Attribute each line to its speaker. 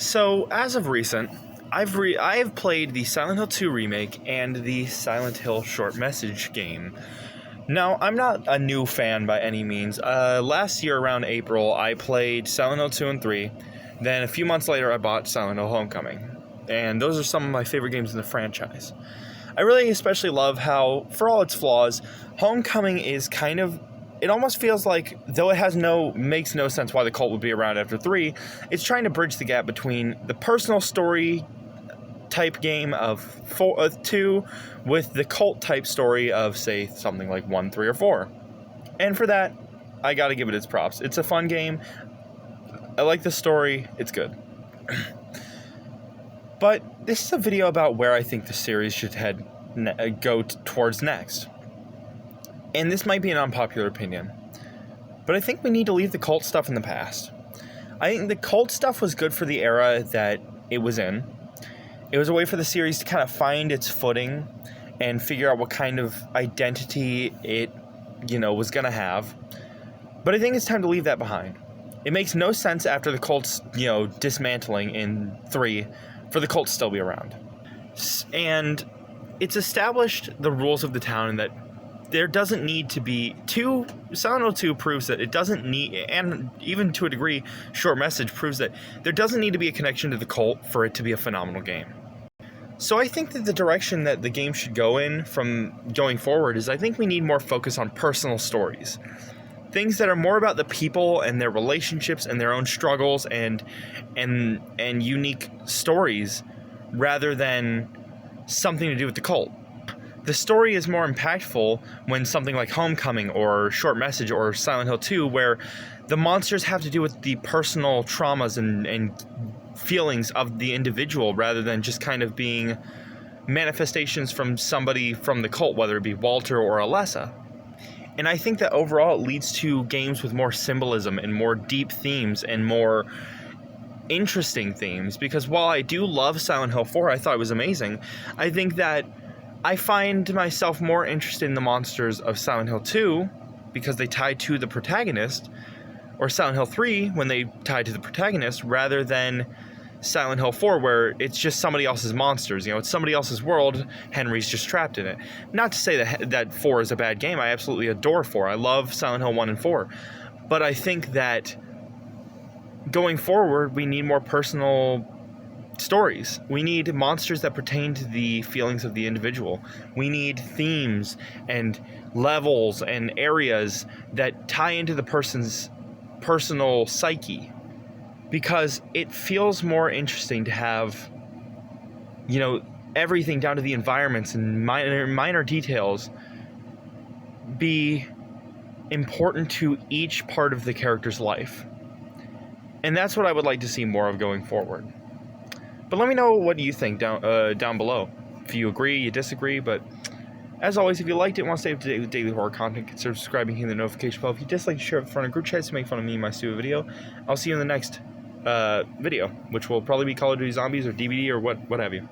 Speaker 1: So, as of recent, I have played the Silent Hill 2 remake and the Silent Hill short message game. Now, I'm not a new fan by any means. Last year around April, I played Silent Hill 2 and 3. Then a few months later, I bought Silent Hill Homecoming. And those are some of my favorite games in the franchise. I really especially love how, for all its flaws, Homecoming is it almost feels like, though it makes no sense why the cult would be around after 3, it's trying to bridge the gap between the personal story type game of 2 with the cult type story of, say, something like 1, 3, or 4. And for that, I gotta give it its props. It's a fun game. I like the story. It's good. But this is a video about where I think the series should go towards next. And this might be an unpopular opinion, but I think we need to leave the cult stuff in the past. I think the cult stuff was good for the era that it was in. It was a way for the series to kind of find its footing and figure out what kind of identity it, was going to have. But I think it's time to leave that behind. It makes no sense after the cult's, dismantling in 3 for the cult to still be around. And it's established the rules of the town in that there doesn't need to be Silent Hill 2 proves that it doesn't need, and even to a degree, Short Message proves that there doesn't need to be a connection to the cult for it to be a phenomenal game. So I think that the direction that the game should go in from going forward is I think we need more focus on personal stories. Things that are more about the people and their relationships and their own struggles and unique stories rather than something to do with the cult. The story is more impactful when something like Homecoming or Short Message or Silent Hill 2, where the monsters have to do with the personal traumas and feelings of the individual rather than just kind of being manifestations from somebody from the cult, whether it be Walter or Alessa. And I think that overall it leads to games with more symbolism and more deep themes and more interesting themes, because while I do love Silent Hill 4, I thought it was amazing, I think that I find myself more interested in the monsters of Silent Hill 2 because they tie to the protagonist, or Silent Hill 3 when they tie to the protagonist, rather than Silent Hill 4 where it's just somebody else's monsters. It's somebody else's world, Henry's just trapped in it. Not to say that 4 is a bad game. I absolutely adore 4. I love Silent Hill 1 and 4. But I think that going forward, we need more personal stories. We need monsters that pertain to the feelings of the individual. We need themes and levels and areas that tie into the person's personal psyche, because it feels more interesting to have, everything down to the environments and minor details be important to each part of the character's life. And that's what I would like to see more of going forward. But let me know what you think down below. If you agree, you disagree, but as always, if you liked it and want to stay up to date with daily horror content, consider subscribing, hitting the notification bell. If you dislike, share it with front of group chats to make fun of me and my stupid video. I'll see you in the next video, which will probably be Call of Duty Zombies or DBD or what have you.